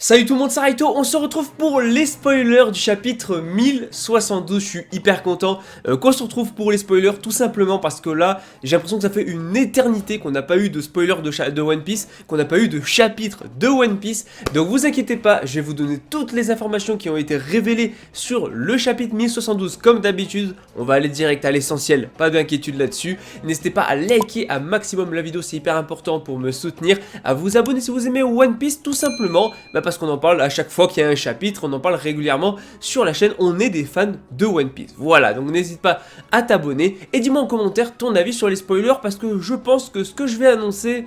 Salut tout le monde, c'est Raito, on se retrouve pour les spoilers du chapitre 1072, je suis hyper content qu'on se retrouve pour les spoilers, tout simplement parce que là, j'ai l'impression que ça fait une éternité qu'on n'a pas eu de spoiler de One Piece, qu'on n'a pas eu de chapitre de One Piece, donc vous inquiétez pas, je vais vous donner toutes les informations qui ont été révélées sur le chapitre 1072 comme d'habitude, on va aller direct à l'essentiel, pas d'inquiétude là-dessus, n'hésitez pas à liker à maximum la vidéo, c'est hyper important pour me soutenir, à vous abonner si vous aimez One Piece, tout simplement, parce qu'on en parle à chaque fois qu'il y a un chapitre, on en parle régulièrement sur la chaîne, on est des fans de One Piece. Voilà, donc n'hésite pas à t'abonner et dis-moi en commentaire ton avis sur les spoilers parce que je pense que ce que je vais annoncer,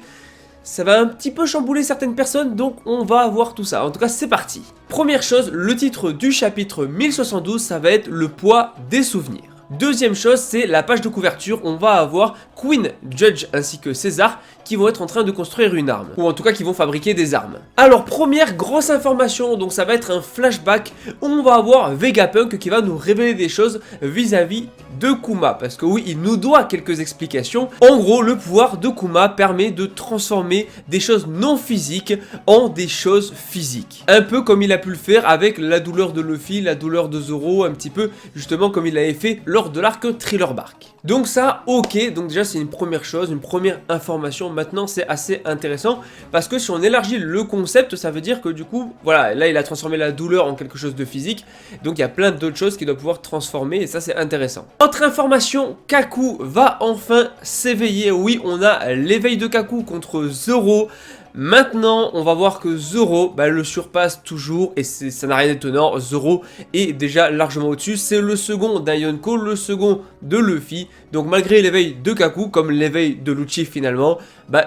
ça va un petit peu chambouler certaines personnes, donc on va voir tout ça. En tout cas, c'est parti. Première chose, le titre du chapitre 1072, ça va être le poids des souvenirs. Deuxième chose, c'est la page de couverture, on va avoir Queen, Judge ainsi que César qui vont être en train de construire une arme, ou en tout cas qui vont fabriquer des armes. Alors première grosse information, donc ça va être un flashback où on va avoir Vegapunk qui va nous révéler des choses vis-à-vis de Kuma, parce que oui, il nous doit quelques explications. En gros, le pouvoir de Kuma permet de transformer des choses non physiques en des choses physiques. Un peu comme il a pu le faire avec la douleur de Luffy, la douleur de Zoro, un petit peu justement comme il l'avait fait lors de l'arc Thriller Bark. Donc ça, ok, donc déjà c'est une première chose, une première information. Maintenant c'est assez intéressant parce que si on élargit le concept, ça veut dire que du coup, voilà, là il a transformé la douleur en quelque chose de physique, donc il y a plein d'autres choses qu'il doit pouvoir transformer et ça c'est intéressant. Autre information, Kaku va enfin s'éveiller. Oui, on a l'éveil de Kaku contre Zoro. Maintenant, on va voir que Zoro le surpasse toujours et ça n'a rien d'étonnant. Zoro est déjà largement au-dessus. C'est le second d'un Yonko, le second de Luffy. Donc malgré l'éveil de Kaku, comme l'éveil de Lucci finalement,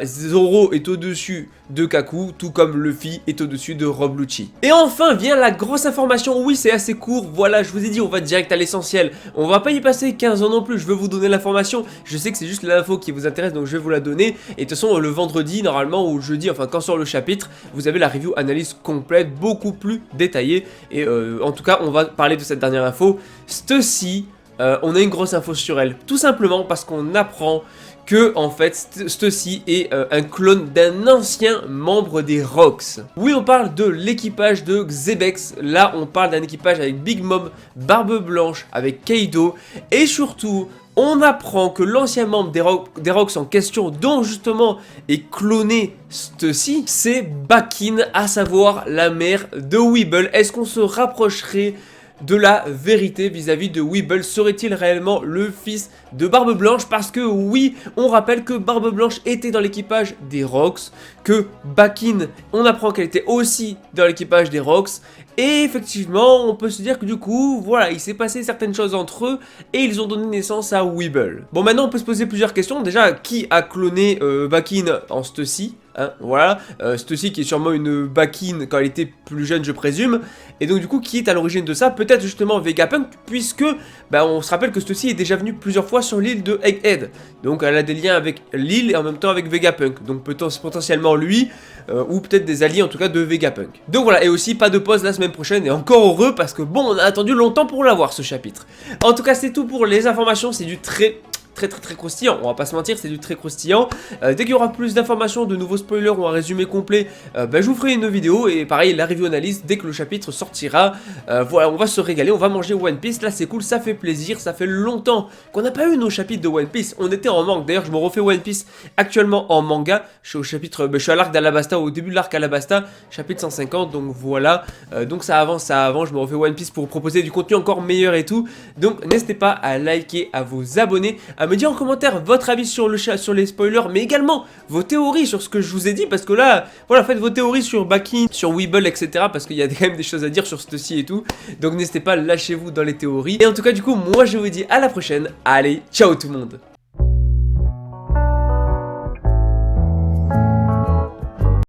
Zoro est au-dessus de Kaku, tout comme Luffy est au-dessus de Rob Lucci. Et enfin vient la grosse information, oui c'est assez court, voilà je vous ai dit on va direct à l'essentiel. On va pas y passer 15 ans non plus, je veux vous donner l'information, je sais que c'est juste l'info qui vous intéresse donc je vais vous la donner. Et de toute façon le vendredi normalement ou le jeudi, enfin quand sort le chapitre, vous avez la review analyse complète, beaucoup plus détaillée. Et en tout cas on va parler de cette dernière info, Stussy. On a une grosse info sur elle, tout simplement parce qu'on apprend que en fait Stussy est un clone d'un ancien membre des Rocks. Oui, on parle de l'équipage de Xebex, là on parle d'un équipage avec Big Mom, Barbe Blanche, avec Kaido, et surtout on apprend que l'ancien membre des Rocks en question, dont justement est cloné Stussy, c'est Bakin, à savoir la mère de Weeble. Est-ce qu'on se rapprocherait de la vérité vis-à-vis de Weeble? Serait-il réellement le fils de Barbe Blanche? Parce que oui, on rappelle que Barbe Blanche était dans l'équipage des Rocks, que Bakin, on apprend qu'elle était aussi dans l'équipage des Rocks, et effectivement, on peut se dire que du coup, voilà, il s'est passé certaines choses entre eux, et ils ont donné naissance à Weeble. Bon, maintenant on peut se poser plusieurs questions. Déjà, qui a cloné Bakin en Stussy? Voilà, Stussy qui est sûrement une Bakin quand elle était plus jeune je présume. Et donc du coup qui est à l'origine de ça? Peut-être justement Vegapunk, puisque on se rappelle que Stussy est déjà venu plusieurs fois sur l'île de Egghead. Donc elle a des liens avec l'île et en même temps avec Vegapunk. Donc potentiellement lui, ou peut-être des alliés en tout cas de Vegapunk. Donc voilà, et aussi pas de pause la semaine prochaine, et encore heureux parce que bon, on a attendu longtemps pour l'avoir ce chapitre. En tout cas c'est tout pour les informations, c'est du très croustillant, on va pas se mentir, c'est du très croustillant. Dès qu'il y aura plus d'informations, de nouveaux spoilers ou un résumé complet, je vous ferai une vidéo et pareil la review analyse dès que le chapitre sortira. Voilà, on va se régaler, on va manger One Piece, là c'est cool, ça fait plaisir, ça fait longtemps qu'on n'a pas eu nos chapitres de One Piece, on était en manque. D'ailleurs je me refais One Piece actuellement en manga, je suis au chapitre, je suis à l'arc d'Alabasta, au début de l'arc Alabasta, chapitre 150, donc voilà, donc ça avance, je me refais One Piece pour vous proposer du contenu encore meilleur et tout, donc n'hésitez pas à liker, à vous abonner, à me dire en commentaire votre avis sur les spoilers, mais également vos théories sur ce que je vous ai dit, parce que là, voilà, faites vos théories sur Bakin, sur Weeble, etc. parce qu'il y a quand même des choses à dire sur Stussy et tout, donc n'hésitez pas, lâchez-vous dans les théories. Et en tout cas, du coup, moi je vous dis à la prochaine, allez, ciao tout le monde.